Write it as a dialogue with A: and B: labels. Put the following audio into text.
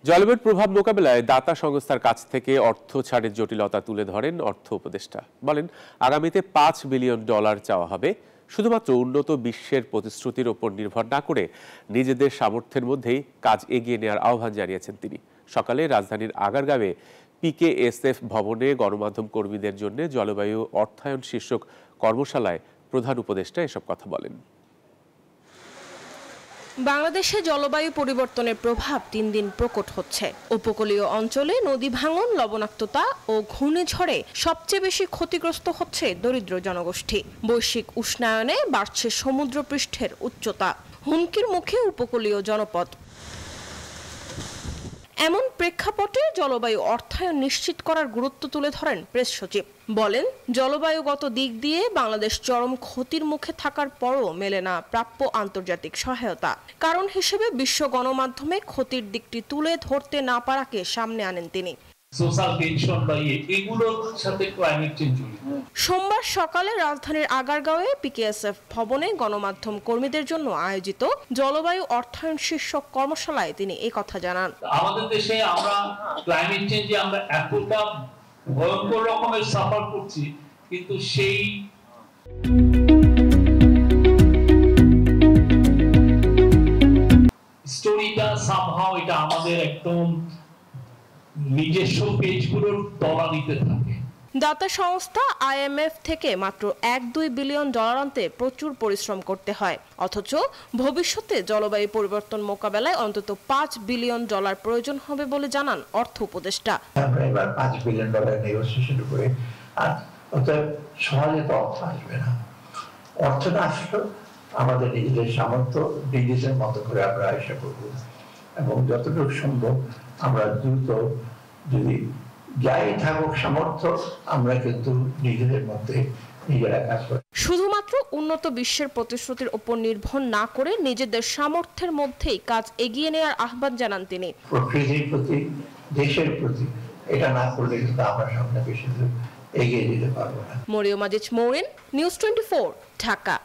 A: জলবায়ুর প্রভাব মোকাবেলায় দাতা সংস্থার কাছ থেকে অর্থ ছাড়ের জটিলতা তুলে ধরেন অর্থ উপদেষ্টা। বলেন, আগামীতে $5 বিলিয়ন চাওয়া হবে। শুধুমাত্র উন্নত বিশ্বের প্রতিশ্রুতির ওপর নির্ভর না করে নিজেদের সামর্থ্যের মধ্যেই কাজ এগিয়ে নেওয়ার আহ্বান জানিয়েছেন তিনি। সকালে রাজধানীর আগারগাঁওয়ে PKSF ভবনে গণমাধ্যম কর্মীদের জন্য জলবায়ু অর্থায়ন শীর্ষক কর্মশালায় প্রধান উপদেষ্টা এসব কথা বলেন।
B: বাংলাদেশে জলবায়ু পরিবর্তনের প্রভাব দিন দিন প্রকট হচ্ছে। উপকূলীয় অঞ্চলে নদী ভাঙন, লবণাক্ততা ও ঘূর্ণিঝড়ে সবচেয়ে বেশি ক্ষতিগ্রস্ত হচ্ছে দরিদ্র জনগোষ্ঠী। বৈশ্বিক উষ্ণায়নে বাড়ছে সমুদ্রপৃষ্ঠের উচ্চতা, হুমকির মুখে উপকূলীয় জনপদ। এমন প্রেক্ষাপটে জলবায়ু অর্থায়ন নিশ্চিত করার গুরুত্ব তুলে ধরেন প্রেস সচিব। বলেন, জলবায়ুগত দিক দিয়ে বাংলাদেশ চরম ক্ষতির মুখে থাকার পরও মেলে না প্রাপ্য আন্তর্জাতিক সহায়তা। কারণ হিসেবে বিশ্ব গণমাধ্যমে ক্ষতির দিকটি তুলে ধরতে না পারাকে সামনে আনেন তিনি। সোমবার সকালে রাজধানীর আগারগাঁওয়ে PKSF ভবনে গণমাধ্যম কর্মীদের জন্য আয়োজিত জলবায়ু অর্থায়ন শীর্ষক কর্মশালায় তিনি এই কথা জানান।
C: আমাদের দেশে আমরা ক্লাইমেট চেঞ্জে আমরা এতটা ভয়ঙ্কর রকমের সাফার করছি, কিন্তু সেই স্টোরিটা সামহাও এটা আমাদের একদম নিজস্ব পেজগুলোর তলানিতে থাকে।
B: দাতা সংস্থা IMF থেকে মাত্র $1-2 বিলিয়ন আনতে প্রচুর পরিশ্রম করতে হয়, অথচ ভবিষ্যতে জলবায়ু পরিবর্তন মোকাবেলায় অন্তত $5 বিলিয়ন প্রয়োজন হবে বলে জানান অর্থ উপদেষ্টা।
D: আমরা এবার $5 বিলিয়ন নেগোসিয়েশন করে, আর অতএব সহজে তো অর্থ আসবে না। অর্থটা আসলে আমাদের নিজেদের সামর্থ্য, নিজেদের মতো করে আমরা আশা করব, এবং যতটুকু সম্ভব আমরা দ্রুত, যদি যাই থাকুক সামর্থ্য, আমরা কিন্তু নিজেদের মধ্যে নিজেরা কাজ করি।
B: শুধুমাত্র উন্নত বিশ্বের প্রতিশ্রুতির উপর নির্ভর না করে নিজেদের সামর্থ্যের মধ্যেই কাজ এগিয়ে নেওয়ার আহ্বান জানান তিনি।
D: প্রকৃতির প্রতি, দেশের প্রতি এটা না করলে কিন্তু আমরা সামনে বেশি দূর এগিয়ে যেতে পারবো না।
B: মরিয়ম আজিজ মৌরিন, নিউজ 24, ঢাকা।